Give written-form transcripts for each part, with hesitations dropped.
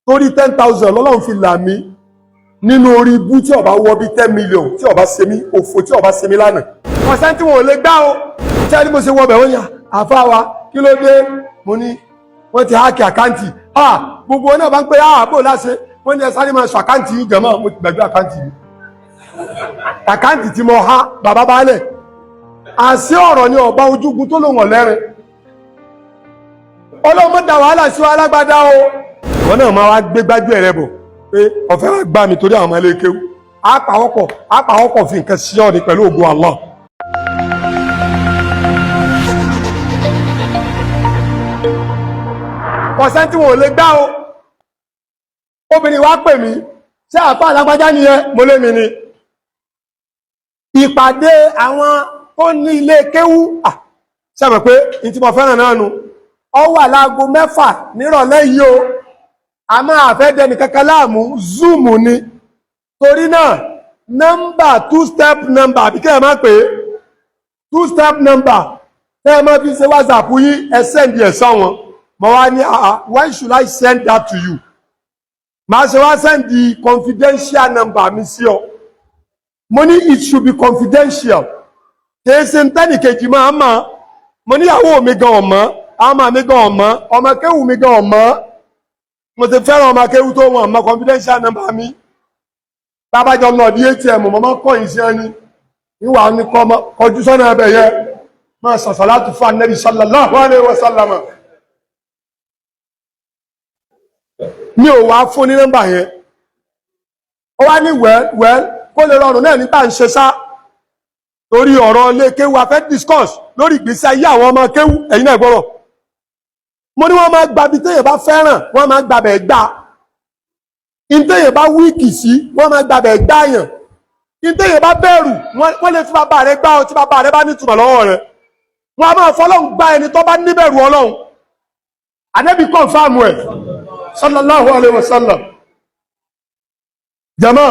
torí 10,000 lọ́lọ́run fi là mí nínú orí ibú tí ó bá wọ bí 10 million tí ó bá ṣe mí òfò tí ó bá ṣe mí lánàá ọ̀sán tí wọn ò lè gbá o tí a ní mo ṣe wọ bẹ̀ wọ́n yà àfa wa kí ló dé mo ní wọ́n ti háàkì àkáǹtì gbogbo náà bá ń pè bó láṣẹ wọ́n ní ẹ sáré máa sọ àkáǹtì yìí jẹ̀mọ́ mo ti gbàgbé àkáǹtì yìí àkáǹtì tí mo há bàbá baálẹ̀ àṣẹ ọ̀rọ̀ ni ọba ojúgun tó lòun ọ̀lẹ́rin ọlọ́mọ dá wàhálà sí wa alágbádá o wọn náà máa wá gbé gbájú ẹ̀rẹ́ bọ̀ pé ọ̀fẹ́ wa gbá mi torí àwọn ọmọ ilé kéwú àpàwọ́pọ̀ fi nǹkan sí ọ̀nì pẹ̀lú ògo Allah. ọ̀sán tí wọn ò lè gbá o obìnrin wa pè mí ṣé àpá alágbájá nìyẹn mo lé mi ni ìpàdé àwọn tó ní ilé kéwú ṣàmọ̀ pé ní tí mo fẹ́ràn náà nu ọ wà láago 6 nírọ̀lẹ́ yìí o a máa fẹ́ dẹni kankan láàmú zoom ni torí náà nọ́mbà 2-step number àbí kẹ́ ẹ máa pè é 2-step number tẹ́ ẹ máa fi ṣe WhatsApp yín ẹ sẹ́ndì ẹ̀ sọ́wọ́n mo wá ní why should I send that to you máa ṣe wá sẹ́ndì confidential number mi sí ọ mo ní it should be confidential kìí ṣe ń tẹ́nìkejì máa mọ̀ mo níyàwó mi gan ọ̀mọ́ àmà mi gan ọ̀mọ́ ọmọ kéwù mi gan ọ̀mọ́ mo ti fẹ́ràn ọmọ kéwù tó wọn ọmọ confidential number mi tábàjọ lọ di ATM mọ́mọ́ kọ́ yìí sí ẹni níwà ní kọjú sọ́nà ẹbẹ̀ yẹ máa sọ̀sọ̀ láti fún Ànábì sallallahu alaihi wasallam mi ò wá fún ní nọ́mbà yẹn ó wá ní wẹ́l kó lè rọrùn náà ní tá à ń ṣe sá torí ọ̀rọ̀ ilé kéwù a fẹ́ discuss lórí ìgbésí ayé àwọn ọmọ kéwù ẹ̀yin náà gbọ́rọ̀ mo ní wọ́n máa gbàbí téèyàn bá fẹ́ràn wọ́n máa gbàbẹ̀ gbà ìtéèyàn bá wíìkì sí wọ́n máa gbàbẹ̀ gbàyàn ìtéèyàn bá bẹ̀rù wọ́n lè fi bàbá rẹ̀ gbá ọ tí bàbá rẹ̀ bá nítumọ̀ lọ́wọ́ rẹ̀ wọ́n á máa fọlọ́hun gbá ẹni tó bá níbẹ̀rù Ọlọ́hun Ànábì kọ́nfàmù ẹ̀ sallallahu alaihi wasallam jama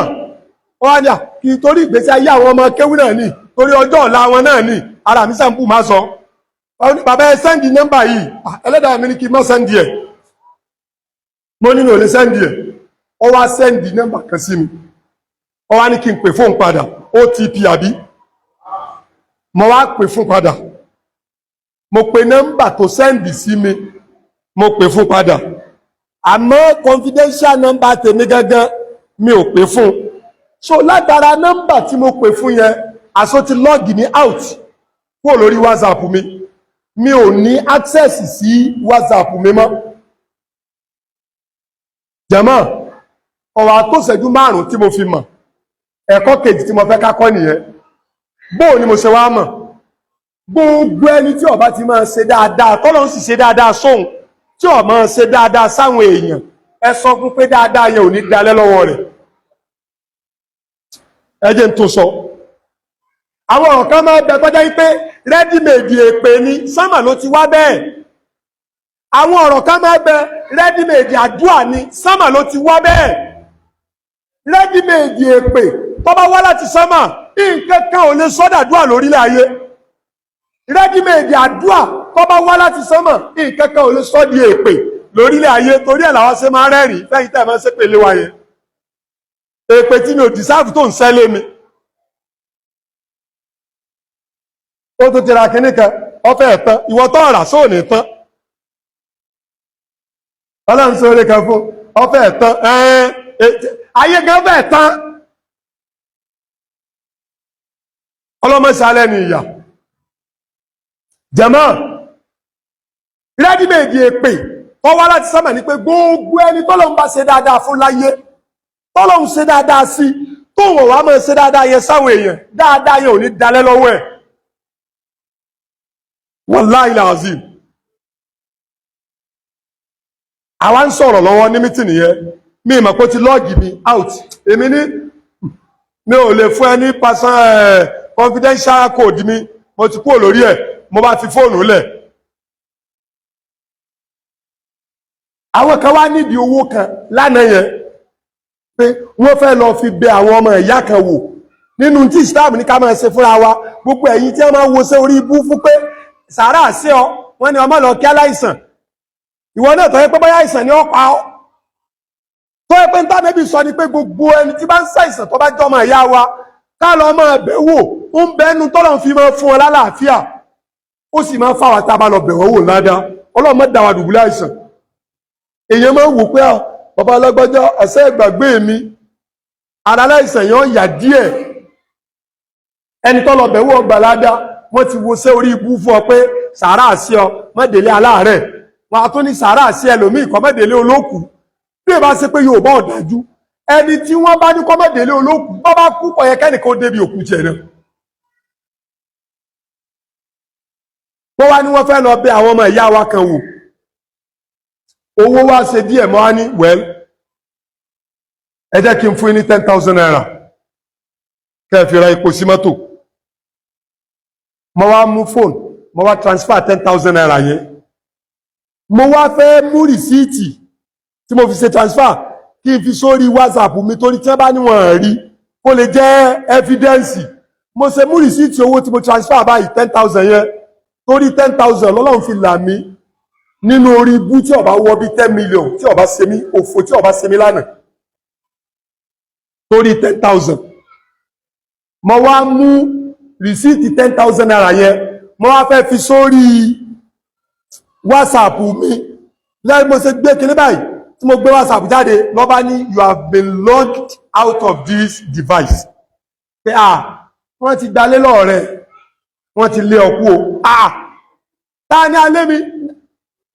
wọ́n á kì í torí ìgbésí ayé àwọn ọmọ kéwù náà ní torí ọjọ́ ọ̀la wọn náà ní ara mi sàǹpù máa sọ bàbá ẹ sẹ́ndì nọ́mbà yìí ẹlẹ́dàá mi ní kí n má sẹ́ndì ẹ̀ mo nínú ò lè sẹ́ndì ẹ̀ ó wá sẹ́ndì nọ́mbà kan sí mi ó wá ní kí n pè fóun padà OTP àbí mo wá pè fún padà mo pe nọ́mbà tó sẹ́ndì sí mi mo pè fún padà àmọ́ confidential nọ́mbà tèmi gangan mi ò pè fún so látara nọ́mbà tí mo pè fún yẹn àsọ ti lọ́ọ̀gì ní out kúrò lórí WhatsApp mi ò ní access sí WhatsApp mi mọ́ jàmá ọ̀rọ̀ àtòṣẹ́jú 5 tí mo fi mọ̀ ẹ̀kọ́ kejì tí mo fẹ́ kákọ́ nìyẹn bóò ni mo ṣe wá mọ̀ gbogbo ẹni tí ó bá ti máa ṣe dáadáa tọ́lọ́run sì ṣe dáadáa sóhun tí ó máa ṣe dáadáa sáwọn èèyàn ẹ sọ fún pé dáadáa yẹn ò ní dalẹ̀ lọ́wọ́ rẹ̀ ẹ jẹ́ n tó sọ àwọn ọ̀kan máa bẹ tọ́já wípé rẹ́dímèdì èpè ni sánmà ló ti wá bẹ́ẹ̀ àwọn ọ̀rọ̀ kan máa bẹ rẹ́dímèdì àdúà ni sánmà ló ti wá bẹ́ẹ̀ rẹ́dímèdì èpè tó bá wá láti sánmà nǹkan kan ò lè sọ́dàdúà lórílẹ̀ ayé rẹ́dímèdì àdúà tó bá wá láti sánmà nǹkan kan ò lè sọ́dì èpè lórílẹ̀ ayé torí ẹ̀ làwọn ṣe máa rẹ́rìn fẹ́yìn tẹ́ máa ń ṣépè lé wa yẹn èpè tí mi ò dìsáàfù tó ń sẹ́lé mi ó tó tira kìíní kan ọfẹ́ ẹ̀tàn ìwọ tó ọ̀rà sóò ní tán ọlọ́run sóore kan fún ọfẹ́ ẹ̀tàn ayé gan fẹ́ ẹ̀tàn ọlọ́mọṣálẹ́ ni ìyà jàmá rẹ́dímèdì èpè tó wá láti sánmà ní pé gbogbo ẹni tọ́lọ́run bá ṣe dáadáa fún láyé tọ́lọ́run ṣe dáadáa sí tó wọ̀ wá máa ṣe dáadáa yẹn sáwọn èèyàn dáadáa yẹn ò ní dalẹ̀ lọ́wọ́ ẹ̀ Wallahi lazim àwa ń sọ̀rọ̀ lọ́wọ́ ní mítìnì yẹn mi ìmọ̀ pé ti lọ́ọ̀gì mi out èmi ní mi ò lè fún ẹ ní personal confidential code mi mo ti kúrò lórí ẹ̀ mo bá fi fóònù lẹ̀ àwọn kan wá nídìí owó kan lánàá yẹn pé wọ́n fẹ́ lọ fi bẹ àwọn ọmọ ìyá kan wò nínú tí Islam ní ká máa ṣe fúnra wa gbogbo ẹ̀yin tí wọ́n máa wo ṣe orí ibú fún pé sàárà sí ọ wọ́n ní ọmọ lọ kí aláìsàn ìwọ náà tó yẹ pé bóyá àìsàn ni ó pa ọ́ pé ń tánẹ́bì sọ ni pé gbogbo ẹni tí bá ń ṣàìsàn tó bá jẹ́ ọmọ ìyá wa ká lọ máa bẹ̀ wò ó ń bẹ́nu tọ́lọ́run fi máa fún ọ lálàáfíà ó sì máa fáwọn tá a bá lọ bẹ̀ wọ́n wò ládàá ọlọ́run má dá wa dùbúlẹ̀ àìsàn èèyàn máa ń wò pé bàbá alágbájá àṣẹ ìgbàgbé mi ara aláìsàn yẹn yà díẹ̀ ẹni tó lọ bẹ̀ wò ọgbà ládàá wọ́n ti wo sé orí ibú fún ọ pé sàárà sí ọ mọ́délé aláàárẹ̀ wọn a tún ní sàárà sí ẹlòmíì kọ́ mọ́délé olókùú bí ẹ bá ṣe pé Yorùbá ọ̀dájú ẹni tí wọ́n bá ní kọ́ mọ́délé olókùú bá bá kú kọ̀ yẹ kẹ́nìkan ó débi òkú jẹ náà. wọ́n wá ní wọ́n fẹ́ lọ bẹ̀ àwọn ọmọ ìyá wa kan wò owó wá ṣe díẹ̀ mọ́ á ní wẹ́l ẹ jẹ́ kí n fún yín ní 10,000 naira kẹ́ ẹ fi ra epo sí mọ́tò mo wá mú fóònù mo wá transfer 10,000 naira yẹn mo wá fẹ́ mú rìsíìtì tí mo fi ṣe transfer kí n fi sórí WhatsApp mi torí tí wọ́n bá níwọ̀n rí kó lè jẹ́ evidence mo ṣe mú rìsíìtì owó tí mo transfer báyìí 10,000 yẹn torí 10,000 lọ́lọ́run fi là mí nínú orí ibú tí ó bá wọ bí 10 million tí ó bá ṣe mí òfò tí ó bá ṣe mí lánàá torí 10,000 mo wá mú rìsíìtì 10,000 naira yẹn mo wá fẹ́ fi sórí WhatsApp mi lẹ́yìn mo ṣe gbé kinní báyìí tí mo gbé WhatsApp jáde ló bá ní you have been logged out of this device pé wọ́n ti gbalé lọ́ọ̀ rẹ̀ wọ́n ti lé ọkú o ta ni alé mi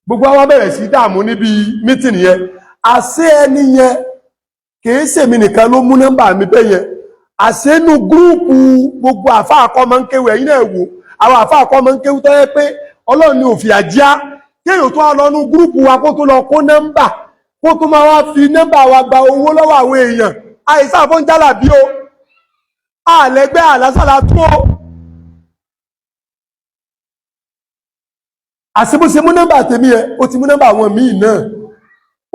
gbogbo àwọn bẹ̀rẹ̀ sí dààmú níbi mítìn yẹn àṣé ẹni yẹn kìí ṣèmi nìkan ló mú nọ́mbà mi bẹ́ẹ̀ yẹn àṣénú gúrúùpù gbogbo àfáà kọ́ máa ń kéwù ẹ̀yin náà wò àwọn àfáà kọ́ máa ń kéwù tó yẹ pé Ọlọ́run ni òfin àjíá kéèyàn tó wá lọ nú gúrúùpù wa kó tó lọ kó nọ́mbà kó tó máa wá fi nọ́mbà wa gba owó lọ́wọ́ àwọn èèyàn àìsàn fún jálà bí o àlẹ́gbẹ́ àlásàlá tó àṣebóṣe mú nọ́mbà tèmi yẹn ó ti mú nọ́mbà àwọn míì náà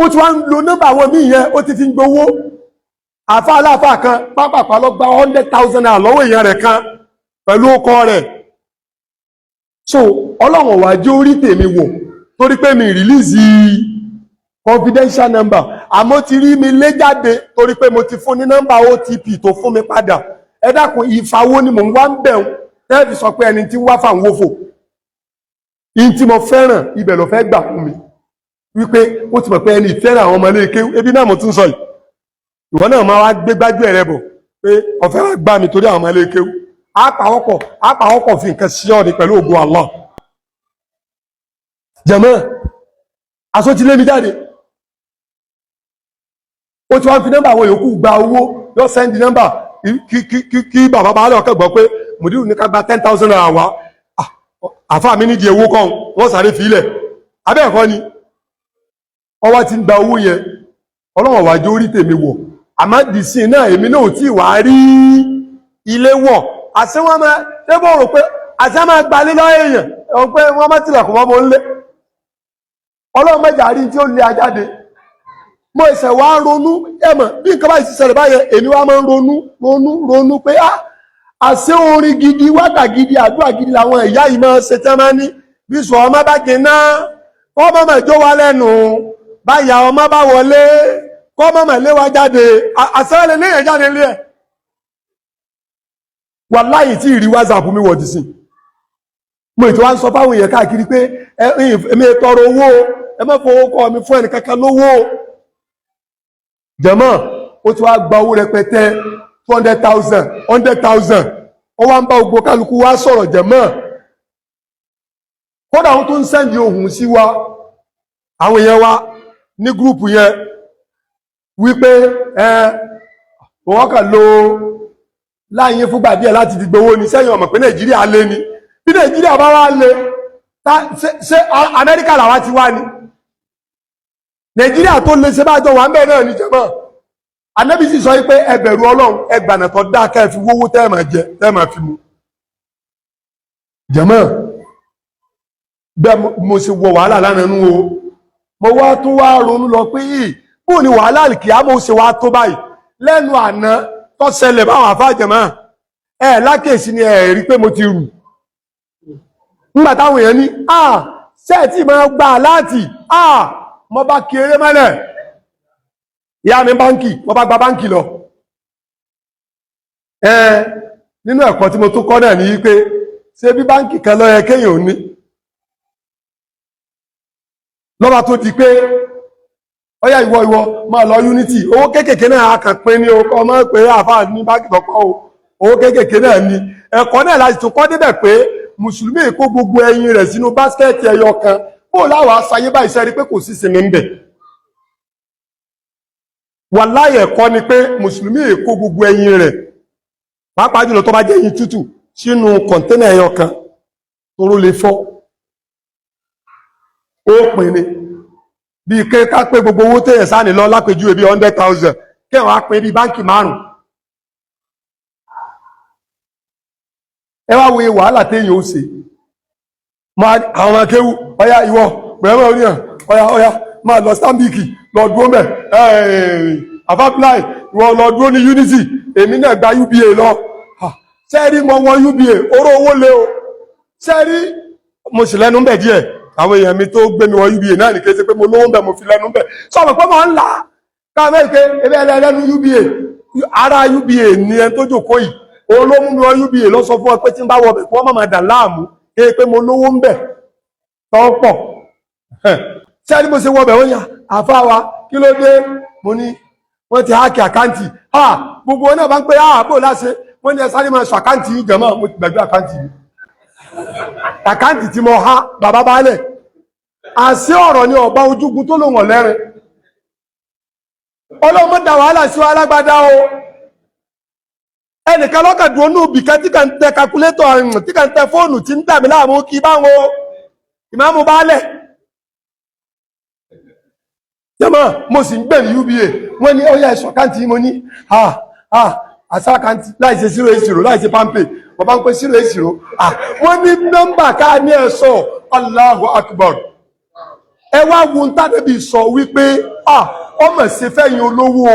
ó ti wá ń lo nọ́mbà àwọn míì yẹn ó ti fi ń gbowó àfa aláàfà kan pápápá lọ gba 100,000 naira lọ́wọ́ èèyàn rẹ̀ kan pẹ̀lú ọkọ rẹ̀ so ọlọ́run wá jẹ́ orí tèmi wò torí pé mi rìlíìsì confidential number àmọ́ ti rí mi lé jáde torí pé mo ti fún ní nọ́mbà OTP tó fún mi padà ẹ dákun ìfawó ni mò ń wá ń bẹ̀rù tẹ́ẹ̀fì sọ pé ẹni tí ń wá fà ń wófò in tí mo fẹ́ràn ibẹ̀ ló fẹ́ gbà fún mi wípé ó ti mọ̀ pé ẹni ìfẹ́ràn àwọn ọmọ ilé kéwú ebi náà mo tún sọ yìí ìwọ náà máa wá gbé gbájú ẹ̀rẹ́ bọ̀ pé ọ̀fẹ́ wá gbá mi torí àwọn ọmọ ilé kéwú àpàwọ́pọ̀ fi nǹkan sí ọ̀ní pẹ̀lú ògo Allah jẹ̀mọ́ aṣọ ti lé mi jáde ó ti wá ń fi nọ́mbà àwọn yòókù gba owó yóò sẹ́ndì nọ́mbà kí bàbá bá lọ́ọ̀kẹ́ gbọ́ pé mùdírù ní ká gba 10,000 naira wá àfáà mi nídìí owó kan wọ́n sáré fílẹ̀ abẹ́ ẹ̀kọ́ ni ọwọ́ ti ń gba owó yẹn ọlọ́wọ̀n wà jẹ́ orí tèmi wọ̀ àmọ́ dìsí náà èmi náà tí wà rí ilé wọ̀ àṣẹ wọn máa tẹ́bọ̀ rò pé àṣẹ máa gba lé lọ́ èèyàn ẹ̀wọ̀n pé wọ́n má tilẹ̀kùn mọ́ mo ń lé ọlọ́run mẹ́jà rí tí ó lé ajáde mo ìṣẹ̀ wá ronú ẹ̀mọ̀ bí nǹkan báyìí ti ṣẹlẹ̀ báyẹn èmi wá máa ń ronú pé àṣẹ orin gidi wákà gidi àdúrà gidi làwọn ìyá yìí máa ṣe tẹ́ máa ní bí sọ ọmọ bá jìnnà kọ́ mọ́mọ́ jó wa lẹ́nu báyà ọmọ bá wọlé kọ́ mọ́mọ́ lé wa jáde àṣẹ́lẹ̀ léyìn jáde lé ẹ̀ wàláhì tí ìrí WhatsApp mi wọ̀ dì sí mo ìtọ́ wá ń sọ fáwọn èèyàn káàkiri pé èmi tọrọ owó ẹ má fowó kọ́ mi fún ẹnì kankan lówó jẹ̀mọ́ ó ti wá gba owó rẹpẹtẹ 200,000 100,000 ó wá ń bá gbogbo kálukú wá sọ̀rọ̀ jẹ̀mọ́ kódà wọn tó ń sẹ́ndì ohùn sí wa àwọn èèyàn wa ní gúrùpù yẹn wípé wọ́n kàn lo láyé fúgbà díẹ̀ láti fi gbowó ní sẹ́yìn ọmọ pé Nàìjíríà lé ní bí Nàìjíríà bá wá lé ṣé Amẹ́ríkà làwa ti wá ní Nàìjíríà tó lè ṣe bá jọ wà ń bẹ̀ náà ní jẹ́mọ́ Ànábì sì sọ wípé ẹ bẹ̀rù Ọlọ́run ẹgbàna tó dá kẹ́ fi wówó tẹ́ẹ̀mà jẹ tẹ́ẹ̀mà fi mu jẹ́mọ́ bẹ́ẹ̀ mo ṣe wọ wàhálà lánàá nú o mo wá tún wá ronú lọ pé bóò ni wàhálà kìámọ̀ ṣe wá tó báyìí lẹ́nu àná tó ṣẹlẹ̀ báwọn àfáàjẹ̀mọ́ lákèsí ni rí pé mo ti rù nígbà táwọn èèyàn ní ṣẹ́ẹ̀tì máa gbà láti mo bá kéré mọ́lẹ̀ ìyá mi báńkì wọ́n bá gba báńkì lọ nínú ẹ̀kọ́ tí mo tún kọ́ náà ní wípé ṣé bí báńkì kan ló yẹ kéèyàn ò ní lọ́ba tó di pé ọyá ìwọ máa lọ Unity owó kéékèèké náà a kàn pín ní ọkọ̀ ọmọ pé àfáà ní báńkì tọ́kọ́ owó kéékèèké náà ni ẹ̀kọ́ náà láti tún kọ́ débẹ̀ pé mùsùlùmí kó gbogbo ẹyin rẹ̀ sínú báskẹ́ẹ̀tì ẹyọ kan bó láwàá sayé báyìí sẹ́rí pé kò sí sinmi ń bẹ̀ wàláhì ẹ̀kọ́ ni pé mùsùlùmí kó gbogbo ẹyin rẹ̀ pàápàá jùlọ tó bá jẹ́ ẹyin tútù sínú kọ̀ǹténà ẹyọ kan toró lè fọ́ ó pín ni bí ká pé gbogbo owó tẹ̀yẹ̀ sáà ní lọ lápèjú ẹbí 100,000 kẹwàá pín bí báńkì márùn ẹ wá wo wàhálà téèyàn ó ṣe àwọn akéwù ọyá ìwọ pẹ̀lú oníyàn ọyá máa lọ Stanbic lọ dúró mẹ́ àfápláì ìwọ lọ dúró ní Unity èmi náà gba UBA lọ sẹ́rí mọ wọn UBA oró owó lé o sẹ́rí mo sì lẹ́nu bẹ̀ díẹ̀ àwọn èèyàn mi tó gbé mi wọ UBA náà ní kése pé mo lówó ń bẹ̀ mo fi lẹ́nu bẹ̀ sọ́mọ̀ pé mo ń là káàmẹ́ ìpé ebe ẹlẹ́nu UBA ara UBA ní ẹni tó jòkó yìí olómú mi wọ UBA lọ sọ fún ọ pé tí ń bá wọ bẹ̀ kí wọ́n má dà láàmú kéé pé mo lówó ń bẹ̀ tọ́ pọ̀ sẹ́rí mo ṣe wọ bẹ̀ wọ́n yà àfáà wa kí ló dé mo ní wọ́n ti háàkì àkáǹtì gbogbo náà bá ń pé bó láṣẹ wọ́n ní ẹ sáré máa sọ àkáǹtì yìí jẹ̀mọ́ mo ti gbàgbé àkáǹtì yìí àkáǹtì tí mo há bàbá baálẹ̀ àṣẹ ọ̀rọ̀ ni ọba ojúgun tó lò wọ̀n lẹ́rin ọlọ́mọ dá wàhálà sí wa alágbádá o ẹnìkan lọ́kàdùn onú bìkẹ́ tí kàn tẹ kakulétọ̀ tí kàn tẹ fóònù tí ń dàmí láàmú kí báwọn ìmáàmù baálẹ̀ jẹ́mọ́ mo sì ń gbẹ̀rù UBA wọ́n ní ọyá ẹ̀sọ̀ àkáǹtì mo ní àṣà àkáǹtì láìsí 080 láìsí pampe wọ́n bá ń pè 080 wọ́n ní nọ́mbà ká ní ẹ̀sọ̀ Allahu Akbar ẹ wá wo ń tàbí sọ wípé ọmọ ṣe fẹ́yìn olówó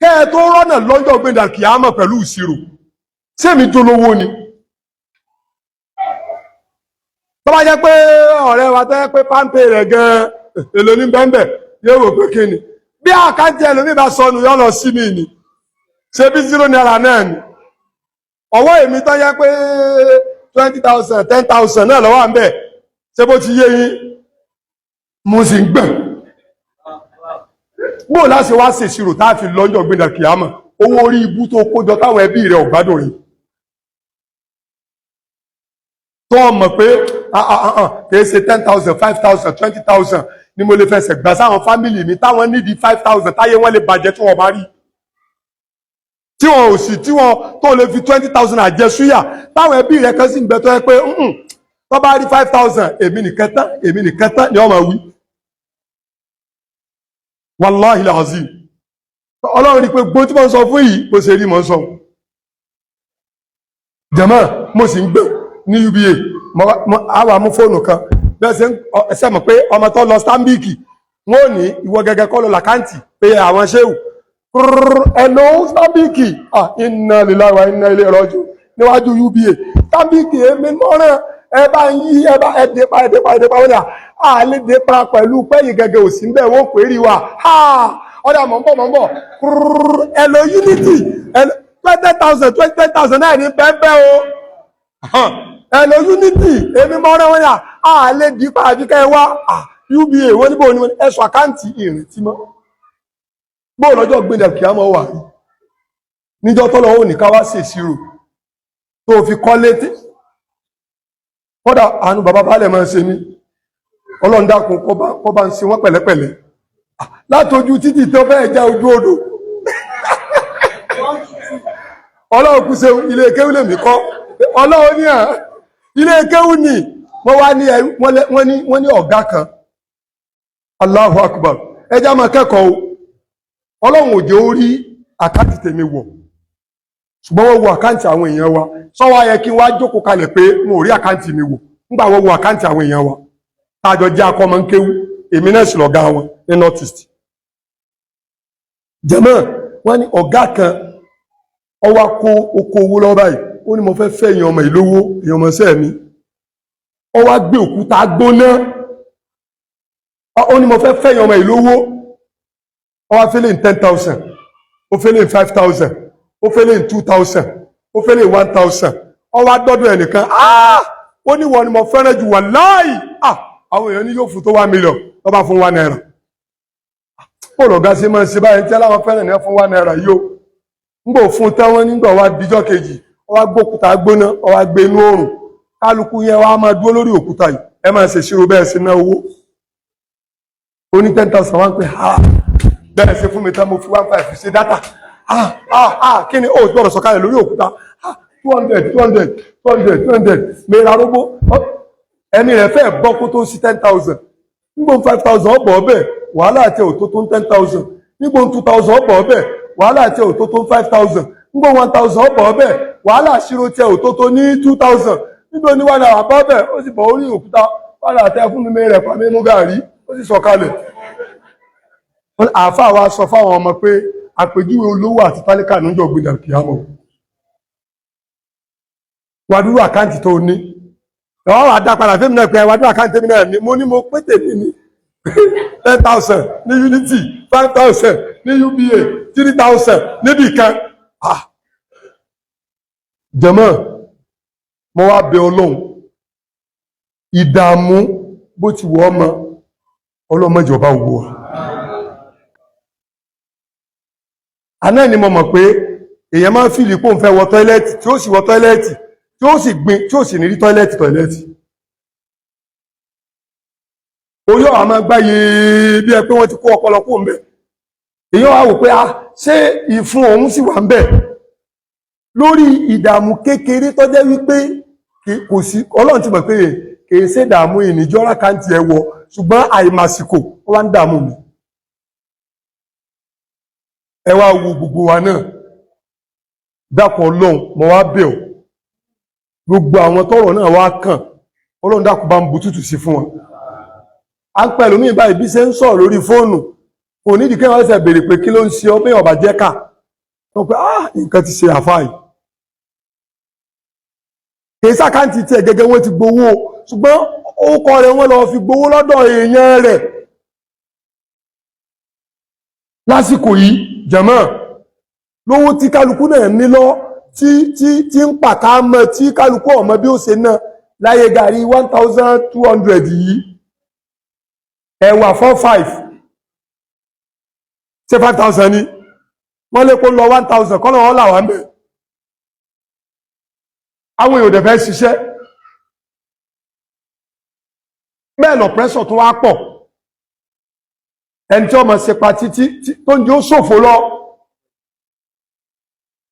kẹ́ ẹ tó rọ́nà lọ́jọ́ gbẹ̀dà kìámọ̀ pẹ̀lú ìṣirò sẹ́mi tó lówó ni tó bá jẹ́ pé ọ̀rẹ́ wa tẹ́ pé pampe rẹ̀ gan èlò ní bẹ́ẹ̀ yóò wò pé kí ni bí àkáǹtì ẹlòmí bá sọnù yọ́ lọ sí mi ni ṣe bí 0 naira náà ni ọwọ́ èmi tó yẹ pé 20,000 10,000 náà lọ́wọ́ à ń bẹ̀ ṣe bó ti yé yín mo sì ń gbọ̀n bó láti wá ṣèṣirò tá a fi lọ́jọ́ gbẹ̀dẹ̀ kìámọ̀ owó orí ibú tó kójọ táwọn ẹbí rẹ̀ ọ̀gbádùn rí tó mọ̀ pé kìí ṣe 10,000 5,000 20,000 ni mo lè fẹsẹ̀ gbà sáwọn fámìlì mi táwọn nídi 5,000 táyé wọ́n lè bàjẹ́ tí wọ́n bá rí tí wọ́n ò sì tí wọ́n tó lè fi 20,000 àjẹsúyà táwọn ẹbí rẹ̀ kan sì ń bẹ tó yẹ pé tó bá rí 5,000 èmi nìkan tán ni wọ́n máa wí wàláhì làzí ọlọ́run rí pé gbó tí wọ́n sọ fún yìí bó ṣe rí mọ́ sọ jẹ́mọ́ mo sì ń gbé ní UBA àwa mú fóònù kan bẹ́ẹ̀ ṣe ẹsẹ̀ mọ̀ pé ọmọ tó lọ Stanbic wọ́n ò ní ìwọ gẹ́gẹ́ kọ́ lọ làkáǹtì pé àwọn ṣéwù ẹ̀nà Stanbic inna lillahi wa inna ilaihi raji'un níwájú UBA Stanbic èmi mọ́ràn ẹ bá ń yí ẹ bá ẹ̀dẹ́pa wọ́n yà á lè dẹ́pa pẹ̀lú pẹ́yì gẹ́gẹ́ òsì ń bẹ̀ wọ́n pè rí wa ọ̀dà mọ̀ ń bọ̀ ẹ̀lò Unity 20,000 20,000 náà ní bẹ́ẹ̀ o ẹ̀lò Unity èmi mọ́ràn wọ́n yà á lè dípa àbíkẹ́ wá UBA wọ́n níbo ni ẹ̀sùn àkáǹtì ìrètí mọ́ bó lọ́jọ́ gbẹ̀dẹ̀ kìá mọ́ wà níjọ́ tọ́lọ́ ò ní ká wá ṣèṣirò tó fi kọ́ létí kódà àánú bàbá balẹ̀ máa ń ṣe ní Ọlọ́run dákun kó bá ń ṣe wọ́n pẹ̀lẹ́pẹ̀lẹ́ látojú títì tó fẹ́ já ojú odò Ọlọ́run kú ṣe ilé kéwú lèmi kọ́ Ọlọ́run ní ilé kéwú ni wọ́n ní ọ̀gá kan Allahu Akbar ẹjá máa kẹ́kọ̀ọ́ Ọlọ́run ò jẹ́ ó rí àkáǹtì tèmi wọ̀ ṣùgbọ́n wọ́n wo àkáǹtì àwọn èèyàn wa sọ́wọ́ ayẹ kí wá jókòó kalẹ̀ pé mo rí àkáǹtì mi wò nígbà wọ́n wo àkáǹtì àwọn èèyàn wa tájọ jẹ́ akọ́mọ ń kéwú èmi náà sì lọ̀gá wọn ní North East jẹ́mọ́ wọ́n ní ọ̀gá kan ó wá kó oko owó lọ báyìí ó ní mo fẹ́ fẹ́ èèyàn ọmọ ìlówó èèyàn ọmọ sẹ́ẹ̀ mi ó wá gbé òkúta gbóná ó ní mo fẹ́ fẹ́ èèyàn ọmọ ìlówó ó wá fẹ́lẹ̀ ní 10,000 ó fẹ́lẹ̀ ní 5,000 ó fẹ́lẹ̀ ní 2,000 ó fẹ́lẹ̀ ní 1,000 ó wá dọ́dọ̀ ẹnìkan ó ní wọ́n ni mo fẹ́ràn jù wàláhì àwọn èèyàn ní yóò fún tó 1 million tó bá fún 1 naira ó lọ̀gá sí máa ń ṣe báyìí tí aláwọ̀ fẹ́ràn ní fún 1 naira yóò ń gbò fún táwọn nígbà wá díjọ́ kejì ó wá gbókúta gbóná ó wá gbé inú oòrùn kálukú yẹn wá máa dúró lórí òkúta yìí ẹ máa ṣe ṣírò bẹ́ẹ̀ sí ná owó ó ní 10,000 wá ń pè bẹ́ẹ̀ sí fún mi tán mo fi 1,500 ṣe dátà kí ni ó gbọ́dọ̀ sọ̀kalẹ̀ lórí òkúta 200 mẹ́ra rógbó ẹni rẹ̀ fẹ́ bọ́ kó tó sí 10,000 nígbò 5,000 ọ̀bọ̀ ọbẹ̀ wàhálà àti òtó tó 10,000 nígbò 2,000 ọ̀bọ̀ ọbẹ̀ wàhálà àti òtó tó 5,000 nígbò 1,000 ọ̀bọ̀ ọbẹ̀ wàhálà àṣírò tí òtó tó ní 2,000 nígbò ní wàhálà àbọ̀ ọbẹ̀ ó sì bọ̀ orí òkúta wàhálà àti ẹfún mi rẹ̀ pàmí mú gàrí ó sì sọ̀kalẹ̀ àáfàá wa sọ fáwọn ọmọ pé àpèjúwe olówó àti tálíkà níjọ gbìdà kìámọ̀ wàdúrà àkáǹtì tó ní ọwọ́ àdápadà fẹ́mi náà pé wàdúrà àkáǹtì tèmi náà ní mo ní mo pé tèmi ní 10,000 ní Unity 5,000 ní UBA 3,000 níbì kan jàmáà mo wá bẹ̀ Ọlọ́run ìdààmú bó ti wọ́ ọmọ ọlọ́mọjọba wo àná ni mo mọ̀ pé èèyàn máa ń fìlì pò ń fẹ́ wọ tọ́ílẹ̀tì tí ó sì wọ tọ́ílẹ̀tì tí ó sì gbin tí ó sì ní rí tọ́ílẹ̀tì orí ọ̀hà máa gbáyé bí ẹ pé wọ́n ti kó ọpọlọ kó ń bẹ̀ èèyàn wá wò pé ṣé ìfun òun sì wà ń bẹ̀ lórí ìdààmú kékeré tó jẹ́ wípé kò sí Ọlọ́run ti mọ̀ pé kìí ṣe ìdààmú ìníjọ́ra káǹtì ẹ wọ ṣùgbọ́n àìmàsìkò ó wá ń dààmú mi ẹ wá wo gbogbo wa náà dákun Ọlọ́run mo wá bẹ̀ ọ́ gbogbo àwọn tọ́rọ̀ náà wá kàn Ọlọ́run dákun bá ń bu tútù sí fún wọn a ń pẹ̀lú mí báyìí bí ṣe ń sọ̀rọ̀ lórí fóònù kò ní ìdíkẹ́ wọn ṣe béèrè pé kí ló ń ṣe ọ bẹ́ẹ̀ ọba jẹ́ ká wọ́n pé nǹkan ti ṣe àfáà yìí kì í sàkáǹtì tí ẹ̀ gẹ́gẹ́ wọ́n ti gbowó ṣùgbọ́n orúkọ rẹ̀ wọ́n lọ fi gbowó lọ́dọ̀ èèyàn rẹ̀ lásìkò yìí jàmáà lówó tí kálukú náà ní lọ tí ń pàká mọ́ tí kálukú ọmọ bí ó ṣe náà láyé gàrí 1,200 yìí ẹ̀wà 4,500 ṣe 5,000 ní wọ́n lè kó lọ 1,000 kọ́nà wọ́n làwọn mẹ́ àwọn èèyàn dẹ̀fẹ́ ṣiṣẹ́ bẹ́ẹ̀ lọ pẹ́sọ̀ tó wá pọ̀ ẹni tí ọmọ ṣe pa títí tó ń jẹ́ ó ṣòfò lọ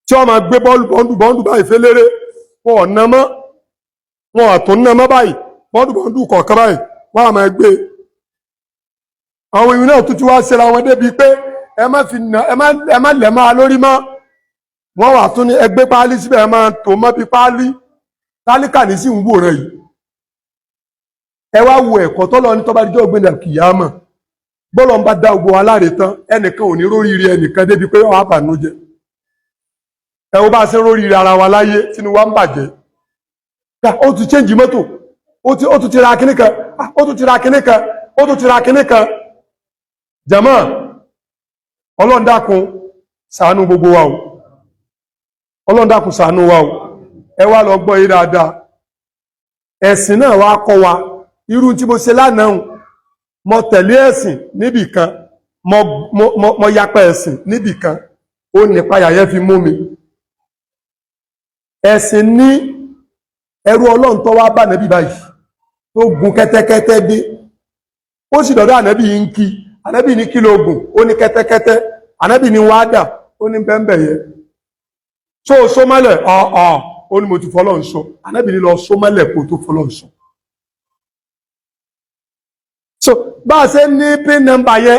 tí ọmọ gbé bọ́ndù báyìí fẹ́lẹ́rẹ́ wọn ọ̀nà mọ́ wọn àtò ń ná mọ́ báyìí bọ́ndù kọ̀ọ̀kan báyìí wọ́n àmọ́ gbé àwọn èèyàn náà tuntun wá ṣe ra wọn débi pé ẹ má lẹ̀ máa lórí mọ́ wọ́n wà tún ní ẹgbẹ́ páálí síbẹ̀ ẹ máa tò mọ́ bí páálí tálíkà ní sí ń wò rẹ̀ yìí ẹ wá wo ẹ̀kọ́ tọ́lọ ní tọ́bá díjọ́ ògbéǹdà kìyàmọ̀ bọ́lọ̀ ń bá dá ogbó aláre tán ẹnìkan ò ní róríire ẹnìkan débi pé wọ́n á bànújẹ́ ẹ wo bá ṣe róríire ara wa láyé tínú wa ń bàjẹ́ ó ti change mọ́tò ó tún ti ra kíní kan ó tún ti ra kíní kan ó tún ti ra kíní kan jàmáà Ọlọ́run dákun ṣàánú gbogbo wa o Ọlọ́run dákun ṣàánú wa o ẹ wá lọ gbọ́ yìí dáadáa ẹ̀sìn náà wá kọ́ wa irú tí mo ṣe lánàá mo tẹ̀lé ẹ̀sìn níbì kan mo yapa ẹ̀sìn níbì kan ó nípa yàyẹ́ fi mú mi ẹ̀sìn ní ẹrú Ọlọ́run tó wá bá nẹ́bí báyìí tó gun kẹ́tẹ́kẹ́tẹ́ dé ó sì dọ̀dọ̀ ànẹ́bí yìí ń kí ànẹ́bí ní kí ló gùn ó ní kẹ́tẹ́kẹ́tẹ́ ànẹ́bí ní wádà ó ní bẹ́ẹ̀bẹ̀ yẹ tó sómọ́lẹ̀ ó ní mo ti fọ́lọ́ ń sọ ànẹ́bí ní lọ sómọ́lẹ̀ kó tó fọ́lọ́ ń sọ so bá a ṣe ní pin number yẹ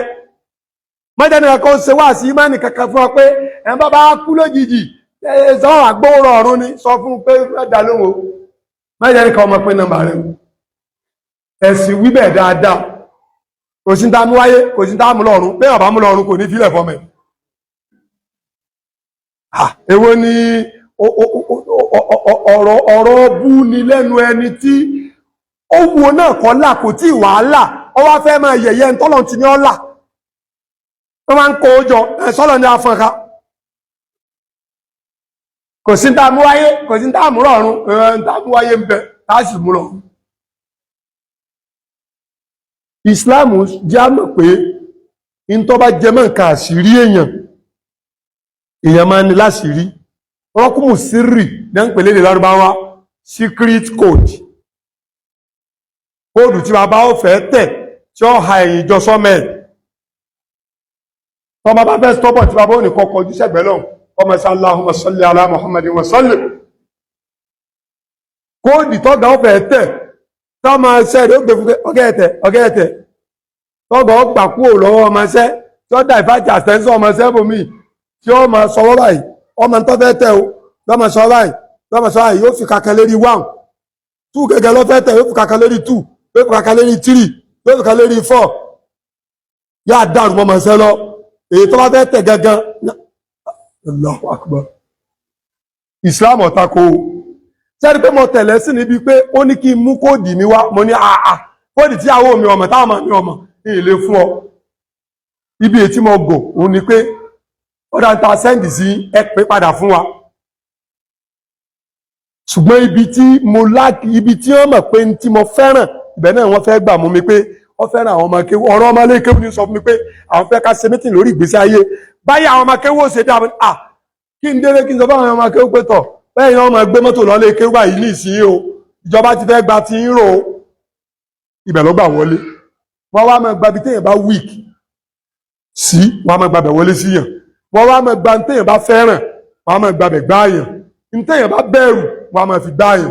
mọ́jáde kankan ṣe wá sí ìmánì kankan fún ọ pé ẹ̀ bá bá kú lójijì sọ àgbóhùrọ̀ ọ̀run ni sọ fún pé mẹ́ta lóhùn mọ́jáde kan ọmọ pin number rẹ̀ ẹ̀sìn wíbẹ̀ dáadáa kò sí tá mú wáyé kò sí tá mú lọ́run pé ọ̀bá mú lọ́run kò ní fílẹ̀ fọ́mẹ̀ èwo ni ọ̀rọ̀ bú ni lẹ́nu ẹni tí ó wo náà kọ́ là kò tí wàhálà ó wá fẹ́ máa yẹ̀yẹ́ ntọ́lọ̀ ti ní ọ́là wọ́n máa ń kó jọ sọ́lọ̀ ní afọ́nká kò sí tá mú wáyé kò sí tá mú rọ̀run tá mú wáyé ń bẹ tá sì mú rọ̀run. Islam jẹ́ àmọ̀ pé in tó bá jẹ mọ́ nǹkan àṣírí èèyàn máa ní láṣìírí rọ́kùnmù sírì ní ń pèlè lárúbáwá secret code kóòdù tí bàbá ó fẹ́ tẹ̀ tí ó ha ẹ̀yìn jọ sọ́mẹ̀ tó bá fẹ́ stọ́bọ̀ tí bàbá ó ní kọ́kọ́ ojú sẹ́gbẹ̀ lọ́n ọmọ sí Allahumma salli ala Muhammadin wa sallim kóòdù tọ́gà ó fẹ́ tẹ̀ tó máa ṣẹ́ rẹ̀ ó gbé fún ọgẹ́ẹ̀tẹ̀ tọ́gà ó gbà kúrò lọ́wọ́ ọmọ ṣẹ́ tí ó dà ìfàjì àtẹ́sọ́ ọmọ ṣẹ́ bòmí tí ó máa sọ wọ́n báyìí ọmọ tó fẹ́ tẹ̀ ó lọ́mọ sọ báyìí yóò fi kankan lérí 1 2 gẹ́gẹ́ ló fẹ́ tẹ̀ yóò fi kankan lérí 2 yóò fi kankan lérí 3 yóò fi kankan lérí 4 yóò dàrú mọ́ mọ́ sẹ́ lọ èyí tó bá fẹ́ tẹ̀ gẹ́gẹ́ Allahu Akbar Islam ọ̀tako sẹ́ni pé mo tẹ̀lé sí níbi pé ó ní kí n mú kóòdì mi wá mo ní àà kóòdì tí àwọn mi ọmọ táwọn mi ọmọ ilé fún ọ ibi ètí mo gò òun ni pé ọ̀dà ń ta sẹ́ndì sí ẹ pé padà fún wa ṣùgbọ́n ibi tí mo láàkì ibi tí wọ́n mọ̀ pé tí mo fẹ́ràn ibẹ̀ náà wọ́n fẹ́ gbà mú mi pé wọ́n fẹ́ràn àwọn ọmọ akéwò ọ̀rọ̀ ọmọ alékéwò ní sọ fún mi pé àwọn fẹ́ ká ṣe mítìn lórí ìgbésí ayé báyìí àwọn ọmọ akéwò ṣe dá mi kí n délé kí n sọ fún àwọn ọmọ akéwò pé tọ̀ bẹ́ẹ̀ ni wọ́n máa gbé mọ́tò lọ́lé akéwò báyìí ní ìsinyìí o ìjọba ti fẹ́ gba ti ń rò ó ibẹ̀ ló gbà wọlé wọ́n wá máa gba ibi téèyàn bá weak sí wọ́n máa gbàbẹ̀ wọlé sí yàn wọ́n wá máa gba téèyàn bá fẹ́ràn wọ́n máa gbàbẹ̀ gbáàyàn téèyàn bá bẹ̀rù wọ́n máa fi gbáàyàn